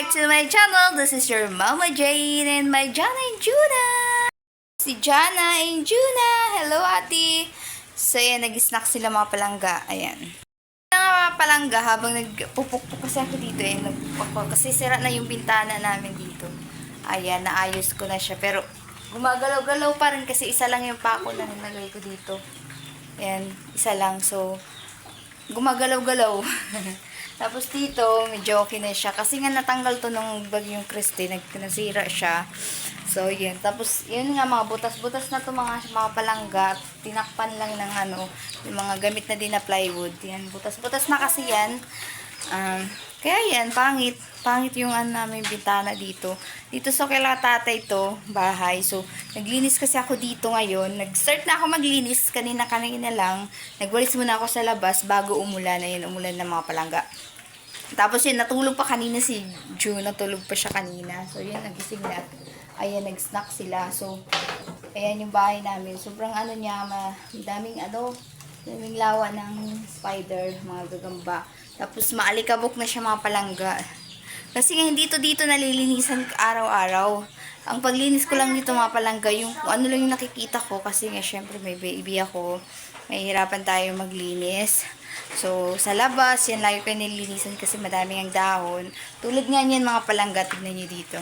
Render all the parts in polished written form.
back to my channel. This is your Mama Jane and my Jana and Juna. Si Jana and Juna. Hello, ate. So, ayan, nag-snack sila mga palangga. Ayan. Mga palangga, habang nagpupukpuk kasi ako dito, eh, kasi sira na yung bintana namin dito. Ayan, naayos ko na siya. Pero, gumagalaw-galaw pa rin kasi isa lang yung pako na nilagay ko dito. Ayan, isa lang. So, gumagalaw-galaw. Tapos dito, medyo okay na siya. Kasi nga natanggal to nung bagyong Christy. Nasira siya. So, yun. Tapos, yun nga, mga butas-butas na to mga palangga. Tinakpan lang ng yung mga gamit na din na plywood. Yan, butas-butas na kasi yan. Kaya yan, pangit. Pangit yung namin bintana dito. Dito sa kila tatay to, bahay. So, naglinis kasi ako dito ngayon. Nag-start na ako maglinis. Kanina lang. Nagwalis muna ako sa labas bago umulan. Ayun, umulan ng mga palangga. Tapos yun, natulog pa kanina si June. Natulog pa siya kanina. So, yun, nagising na. Ayan, nag-snack sila. So, ayan yung bahay namin. Sobrang niya, daming daming lawa ng spider, mga gagamba. Tapos, maalikabok na siya mga palangga. Kasi nga, dito nalilinisan araw-araw. Ang paglinis ko lang dito mga palangga, yung lang yung nakikita ko. Kasi nga, syempre, may baby ako. Mahihirapan tayo maglinis. So, sa labas, yan lagi ko nililinisan kasi madaming ang dahon. Tulad nga yan mga palangga, tignan nyo dito.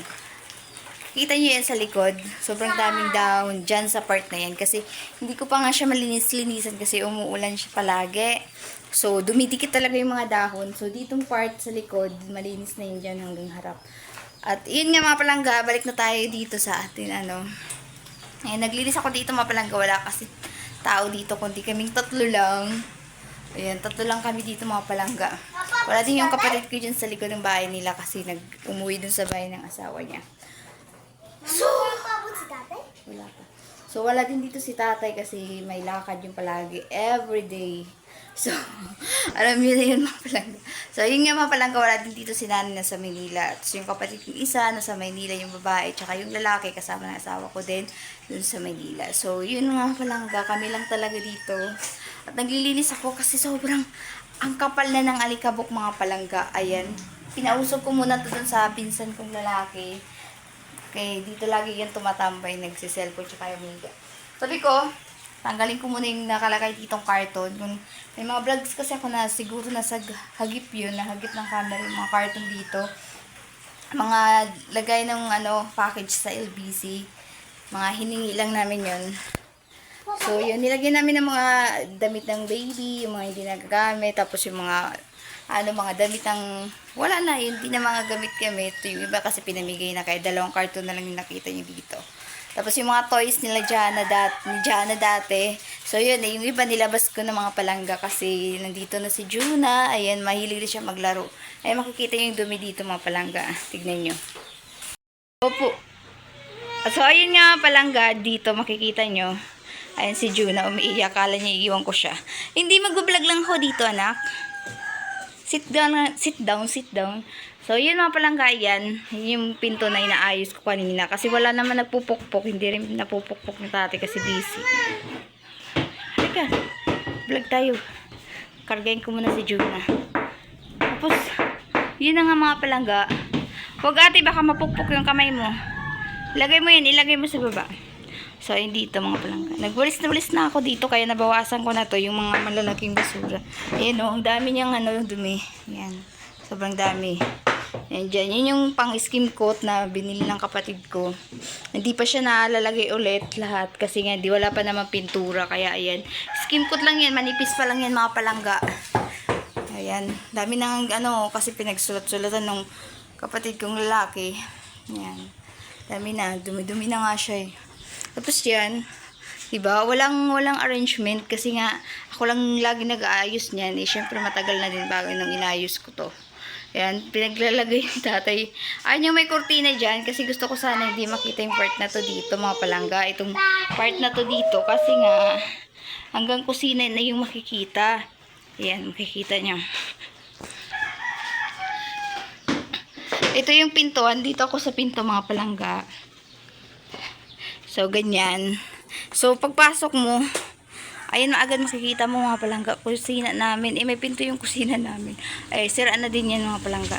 Kita nyo yan sa likod. Sobrang daming dahon dyan sa part na yan. Kasi hindi ko pa nga siya malinis-linisan kasi umuulan siya palagi. So, dumidikit talaga yung mga dahon. So, ditong part sa likod, malinis na yun dyan hanggang harap. At yun nga mga palangga, balik na tayo dito sa atin. Ayan, naglinis ako dito mga palangga. Wala kasi tao dito, kundi kaming tatlo lang. Ayan, tatlo lang kami dito mga palangga. Wala din yung kapatid ko dyan sa likod ng bahay nila kasi umuwi dun sa bahay ng asawa niya. So, wala pa. So, wala din dito si tatay kasi may lakad yung palagi everyday. So, alam niyo na yun mga palangga. So, yun nga mga palangga, wala din dito si nanay na sa Manila. So, yung kapatid kong isa na sa Manila, yung babae, tsaka yung lalaki kasama ng asawa ko din dun sa Manila. So, yun nga palangga, kami lang talaga dito. At naglilinis ako kasi sobrang ang kapal na ng alikabok mga palangga. Ayan. Pinausog ko muna to dun sa pinsan kong lalaki. Okay, dito lagi yan tumatambay, nagsiselfone tsaka yung miga. Sabi ko, tanggalin ko muna yung nakalagay ditong karton. Kung may mga vlogs kasi ako na siguro nasa hagip yun, nahagip ng camera yung mga karton dito. Mga lagay ng package sa LBC. Mga hiningi lang namin yun. So, yun, nilagyan namin ng mga damit ng baby, yung mga hindi nagagamit, tapos yung mga, mga damit ng, wala na, yun, hindi na mga gamit-gamit. Yung iba kasi pinamigay na kaya 2 karton na lang yung nakita nyo dito. Tapos yung mga toys nila ni Jana dati. So, yun, yung iba nilabas ko ng mga palangga kasi nandito na si Juna. Ayan, mahilig na siya maglaro. Ayan, makikita yung dumi dito mga palangga. Tignan nyo. Opo. So, ayun nga palangga, dito makikita nyo. Ayan si Juna, umiiyak. Akala niya iiwan ko siya. Hindi, mag-vlog lang ako dito, anak. Sit down. So, yun mga palangga yan. Yung pinto na inaayos ko kanina. Kasi wala naman nagpupukpok. Hindi rin napupukpok ni tate kasi busy. Halika, vlog tayo. Kargayin ko muna si Juna. Tapos, yun na nga mga palangga. Huwag ate, baka mapukpok yung kamay mo. Ilagay mo yan, ilagay mo sa baba. So, ayun dito mga palangga. Nagwalis na ako dito, kaya nabawasan ko na to yung mga malalaking basura. Ayan o, ang dami niyang dumi. Ayan, sobrang dami. Ayan dyan, yun yung pang-skim coat na binili ng kapatid ko. Hindi pa siya nalalagay ulit lahat kasi nga wala pa naman pintura. Kaya ayan, skim coat lang yan, manipis pa lang yan mga palangga. Ayan, dami nang kasi pinagsulat-sulatan ng kapatid kong lalaki. Ayan, dami na, dumi-dumi na nga siya eh. Tapos yan, diba, walang arrangement kasi nga ako lang lagi nag-aayos niyan. Eh, syempre matagal na din bago nung inayos ko to. Ayan, pinaglalagay ni tatay. Ayun yung may kurtina dyan kasi gusto ko sana hindi makita yung part na to dito mga palangga. Itong part na to dito kasi nga hanggang kusina na yung makikita. Ayan, makikita nyo. Ito yung pintuan. Dito ako sa pinto mga palangga. So, ganyan. So, pagpasok mo, ayun na agad makikita mo mga palangga. Kusina namin. Eh, may pinto yung kusina namin. Ay, sira na din yan mga palangga.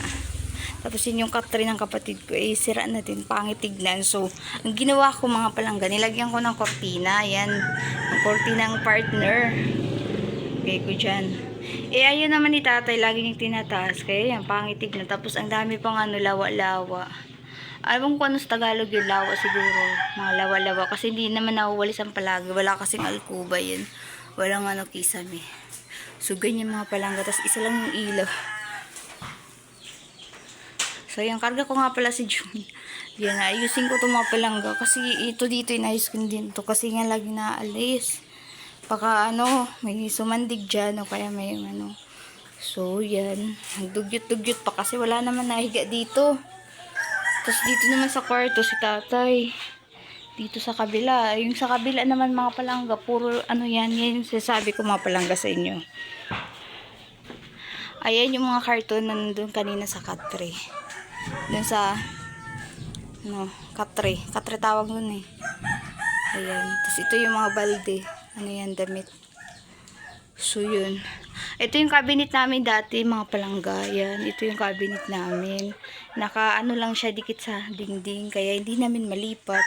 Tapos yun yung cut tray ng kapatid ko, eh, sira na din, pangit tignan. So, ang ginawa ko mga palangga, nilagyan ko ng kortina. Yan, ang kortinang partner. Okay ko dyan. Eh, ayun naman ni tatay, lagi niyang tinataas. Kaya yan, pangit tignan. Tapos, ang dami pang ano, lawa-lawa. Alam ko ano sa Tagalog yung lawa siguro. Mga lawa-lawa. Kasi hindi naman nawawalis ang palagi. Wala kasing alkuba yun. Walang ano kisame. So, ganyan mga palangga. Tapos, isa lang yung ilaw. So, yung karga ko nga pala si June. Yan, ayusin ko itong mga palangga. Kasi ito dito, inayos ko din to. Kasi nga lagi naalis. Baka ano, may sumandig dyan o kaya may ano. So, yan. Nagdugyot-dugyot pa kasi wala naman nahiga dito. Tapos dito naman sa kwarto si tatay. Dito sa kabila. Yung sa kabila naman mga palangga, puro ano yan. Yan yung sasabi ko mga palangga sa inyo. Ayan yung mga karton na nandun kanina sa katre. Dun sa ano, katre. Katre tawag dun eh. Ayan. Tapos ito yung mga balde. Ano yan, damit. So, yun. Ito yung cabinet namin dati, mga palangga. Yan. Ito yung cabinet namin. Naka, ano lang siya, dikit sa dingding. Kaya hindi namin malipat.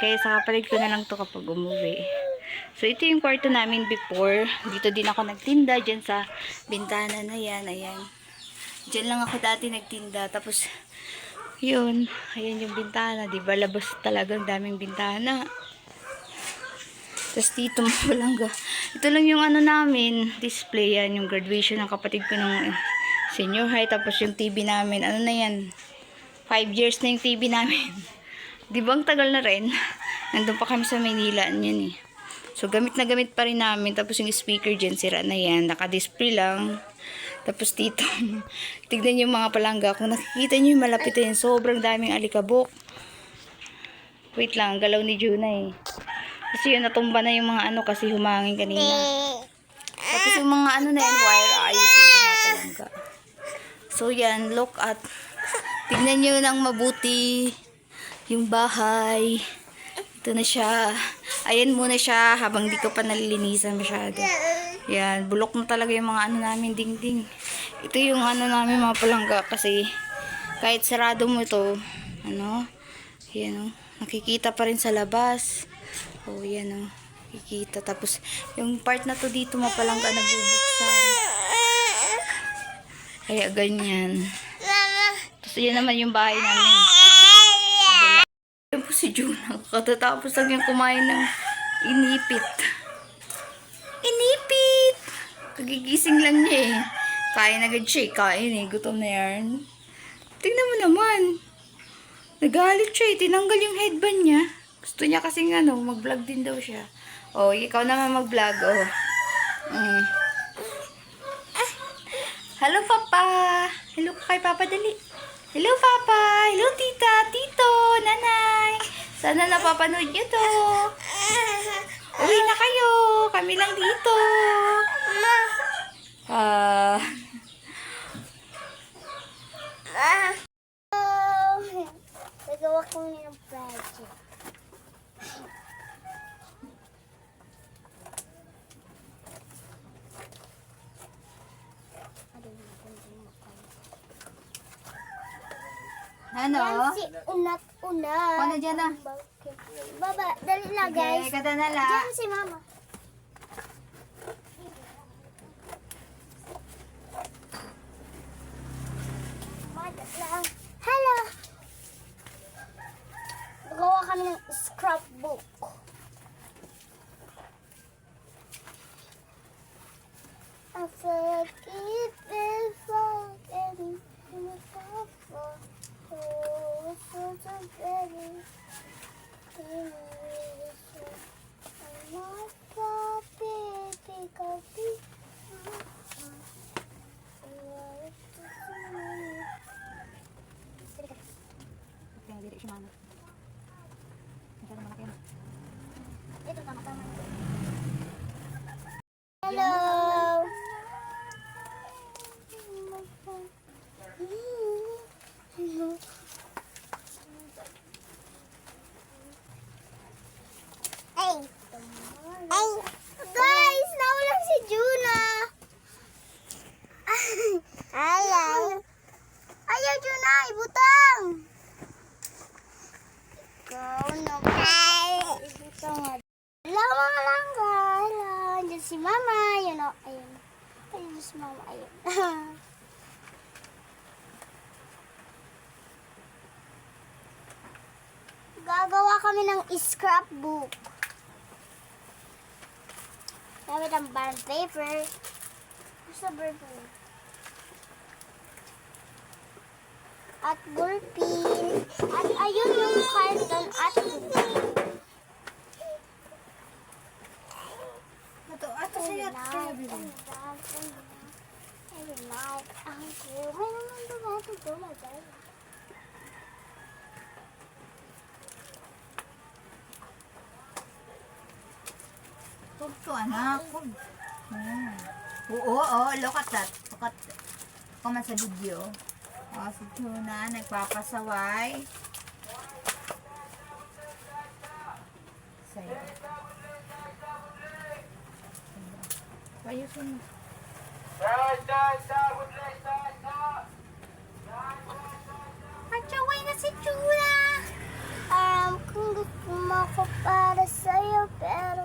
Kaya sa kapatid ko na lang to kapag umuwi. So, ito yung kwarto namin before. Dito din ako nagtinda. Dyan sa bintana na yan. Ayan. Dyan lang ako dati nagtinda. Tapos, yun. Ayan yung bintana. Diba? Labas talagang daming bintana. Tapos dito mga palangga. Ito lang yung ano namin. Display yan. Yung graduation ng kapatid ko ng senior high. Tapos yung TV namin. Ano na yan? 5 years na yung TV namin. Di ba ang tagal na rin? Nandun pa kami sa Maynila. Yan eh. So gamit na gamit pa rin namin. Tapos yung speaker dyan sira na yan. Naka-display lang. Tapos dito. Tignan yung mga palangga. Kung nakikita nyo yung malapit yan. Sobrang daming alikabok. Wait lang. Galaw ni Juna eh. Kasi yun, natumba na yung mga ano kasi humangin kanina. Tapos yung mga ano na yan, wire, ayusin ko mga palangga. So yan, look at. Tignan nyo nang mabuti yung bahay. Ito na siya. Ayan muna siya habang di ko pa nalilinisan masyado. Yan, bulok na talaga yung mga ano namin, dingding. Ito yung ano namin mga palangga kasi kahit sarado mo ito, ano, yan o, nakikita pa rin sa labas. Oh, yan o. Kikita. Tapos, yung part na to dito mapalangga nagbubuksan. Kaya ganyan. Tapos, yan naman yung bahay namin. Yan po si Juna. Katatapos lang yung kumain ng inipit. Inipit! Kagigising lang niya eh. Kain agad siya eh. Kain eh. Gutom na yan. Tingnan mo naman. Nagalit siya eh. Tinanggal yung headband niya. Gusto niya kasing ano, mag-vlog din daw siya. Oh, ikaw naman mag-vlog, oh. Hello, Papa. Hello kay Papa, dali. Hello, Papa. Hello, Tita, Tito, Nanay. Sana napapanood niyo to. Uwi na kayo. Kami lang dito. Nagawa ko ng project. Ano? Yan si Unat-Unat. Ano dyan na? Baba, dali na guys. Okay, kada na la. Diyan si Mama. Hello! Gawa kami ng scrapbook. I forgive and forget in the past. Oh, so very. I'm not happy because Dili si Mama. ito tama-tama. Hello! Ay! Ay! Guys! Nawala si Juna! Hello! ayaw dyan na, ibutang. Ikaw na ba? Ibutang nga. Hello mga langga. Hello. Andiyan si mama. Ayun o. Ayun. Ayun si mama. Ayun. Gagawa kami ng scrapbook. Gamit ang bond paper. Gusto paper. At ballpen. At ayun yung carton at Ato sa'yo. Huwag to, anak. Huwag. Oo, look at that. Look at comment sa video. Si Tuna, nagpapasaway. Sa'yo. Ayusin mo. Achaway na si Tuna. Kung gusto mo ako para sa'yo, pero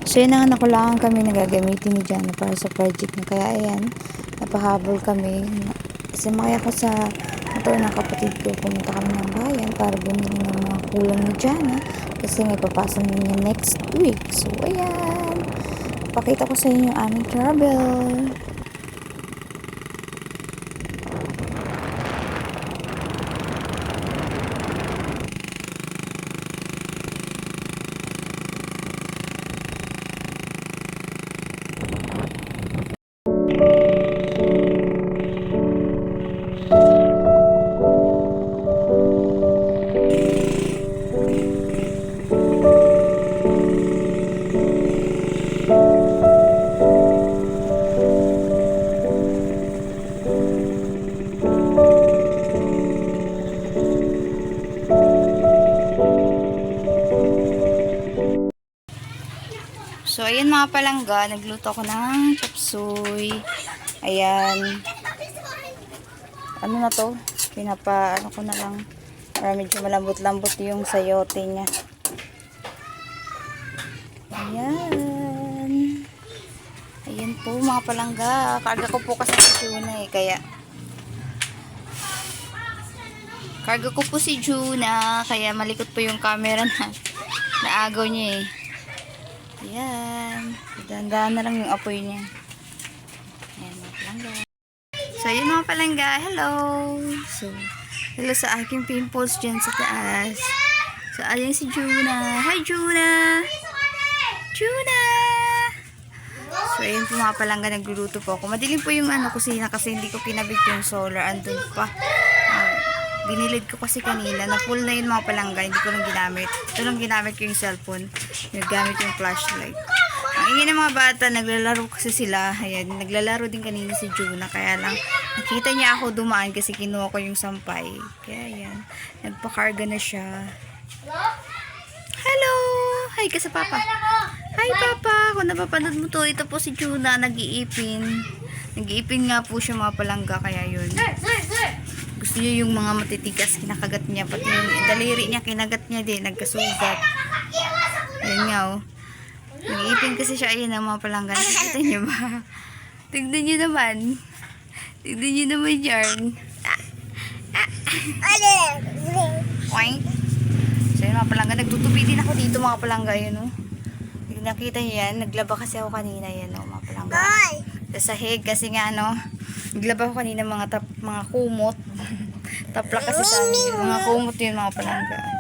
So yun ang nakulangan kami na gagamitin ni Jana para sa project niya. Kaya ayan, napahabol kami. Kasi makaya ko sa motor ng kapatid ko, pumunta kami ng bayan para bumili ng mga kulang ni Jana. Kasi may papasa na niya next week. So ayan, pakita ko sa inyo yung aming travel. So, ayan mga palangga, nagluto ako ng chapsuy. Ayan. Ano na to? Ano ko na lang. Para medyo malambot-lambot yung sayote niya. Ayan. Ayan po mga palangga. Karga ko po kasi si Juna eh. Karga ko po si Juna. Kaya malikot po yung camera na naagaw niya eh. Ayan. Dahan-dahan na lang yung apoy niya. Ayan mga palangga. So, yun mga palangga. Hello. So, hello sa aking pimples dyan sa taas. So, ayan si Juna. Hi, Juna. Juna. So, ayun po mga palangga. Nagluluto po ako. Madilim po yung kusina kasi hindi ko kinabit yung solar. Andun pa. Binilid ko kasi kanina. Na-full na yun mga palangga. Hindi ko lang ginamit. Ito lang ginamit ko yung cellphone. Gamit yung flashlight. Ang ingin ng mga bata, naglalaro kasi sila. Ayan, naglalaro din kanina si Juna. Kaya lang, nakita niya ako dumaan kasi kinuha ko yung sampay. Kaya ayan, nagpakarga na siya. Hello! Hi ka sa papa. Hi papa! Kung napapanood mo to, ito po si Juna, nag-iipin. Nag-iipin nga po siya mga palangga. Kaya yun. Gusto niya yung mga matitigas, kinakagat niya. Pati yung daliri niya, kinagat niya din. Nagkasugat. Ayan nga oh. Nag-iipin kasi siya. Ayan ang mga palangga. Nakikita niyo ba? Tignan niyo naman. Tignan niyo naman yan. Oink. So yun mga palangga. Nagtutupi din ako dito mga palangga. Ayan oh. Nakita niyo yan. Naglaba kasi ako kanina. Ayan oh mga palangga. Sa sahig kasi nga naglaba ko kanina mga kumot. Tapla kasi sa amin. Mga kumot yun mga palangga.